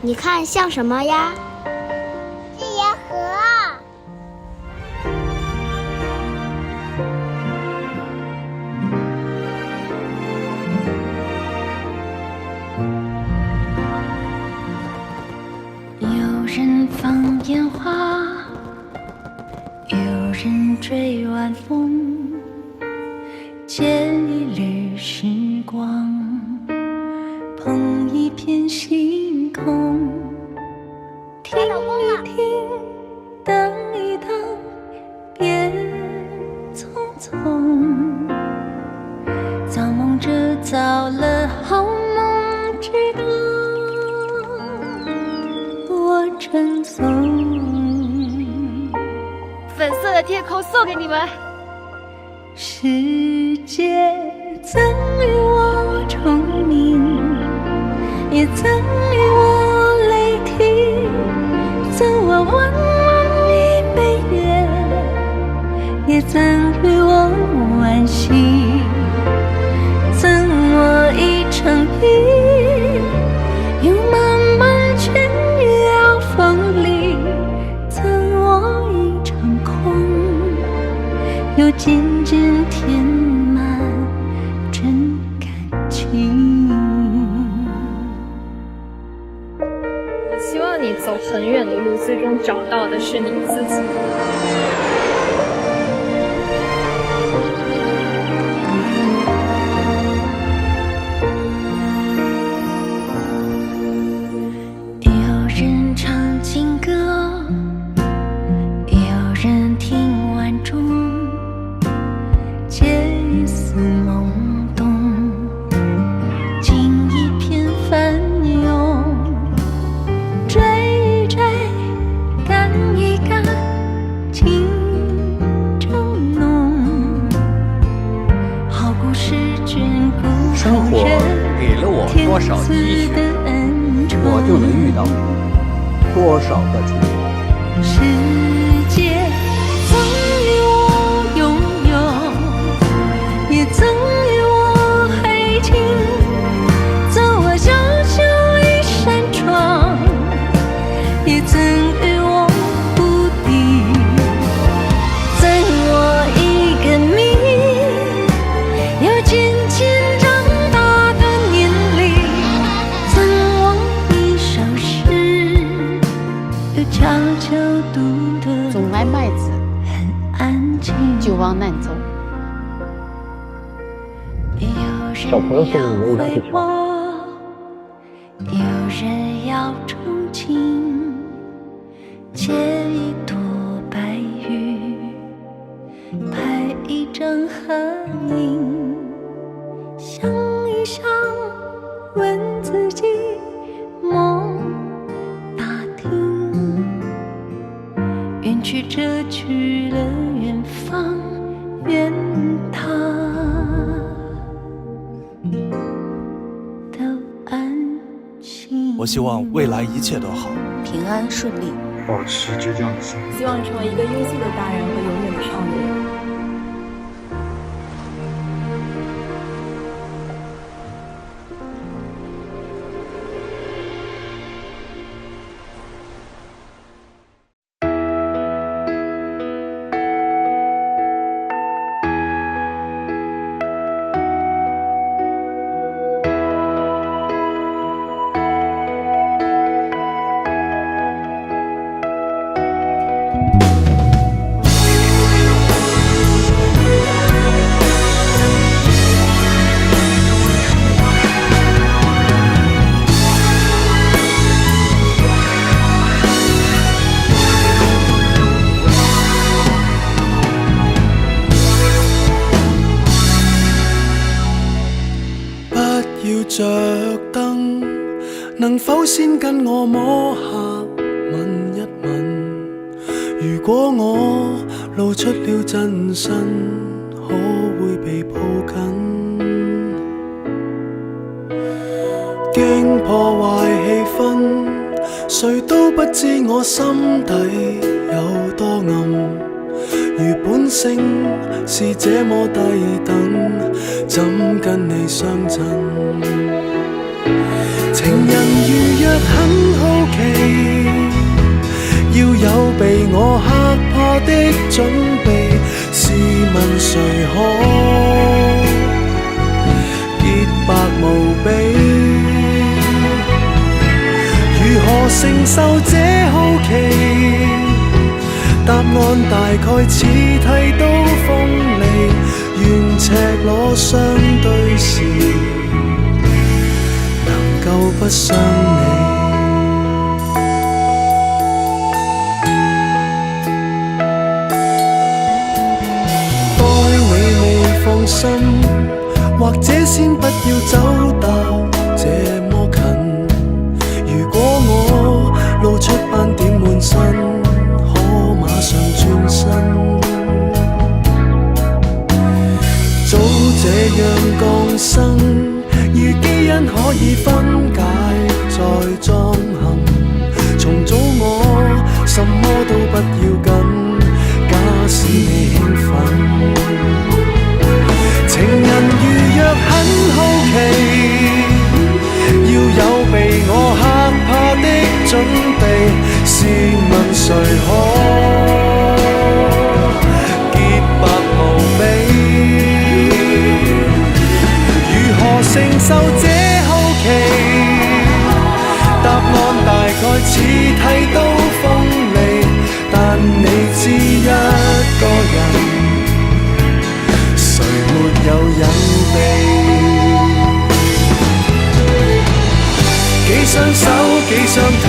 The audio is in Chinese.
你看像什么呀？是银河。有人放烟花，有人追晚风，借一缕时光，捧一片星空，听一听，等一等，别匆匆，造梦者造了好梦，直到我成诵。粉色的天空送给你们。世界赠予我虫鸣，也赠予我雷霆，赠我弯弯一杯月，也赠予我惋惜，赠我一场雨，有漫漫全要风里，赠我一场空，又渐渐填满真感情。我希望你走很远的路，最终找到的是你自己。有人唱情歌，有人听晚钟，借一丝懵懂，尽一片翻涌，追一追，赶一赶，情正浓。好故事眷顾生活给了我多少积蓄，我就能遇到多少个主。世界赠予我拥有，也赠予我黑青，赠我小小一扇窗，也赠予我无敌，赠我一个谜，又渐渐长大的年龄，赠我一首诗，又悄悄读得总来麦子，很安静。就往南走。小朋友送你的一条，有人要憧憬，借一朵白云，拍一张合影，想一想，问自己，梦打听，远去者去了远方，愿他都安心。我希望未来一切都好，平安顺利，保持倔强的心。希望成为一个优秀的大人和永远的少年。着燈，能否先跟我摸下吻一吻？如果我露出了真身，可會被抱緊？驚破壞氣氛，誰都不知我心底有多暗。如本性是這麼低等，怎跟你相襯？情人如若很好奇，要有被我嚇怕的準備。試問誰可潔白無比？如何承受這好奇？答案大概似剃刀鋒利，願赤裸相對時，能夠不傷你。待你未放心，或者先不要走到這麼近。如果我露出斑點滿身，馬上轉身，早這樣降生，如基因可以分解再裝嵌。重組我什麼都不要緊，假使你興奮。情人如若很好奇，要有被我嚇怕的準備。試問誰可潔白無比？如何承受這好奇？答案大概似剃刀鋒利，但你知一個人，誰沒有隱秘？幾雙手，幾雙腿。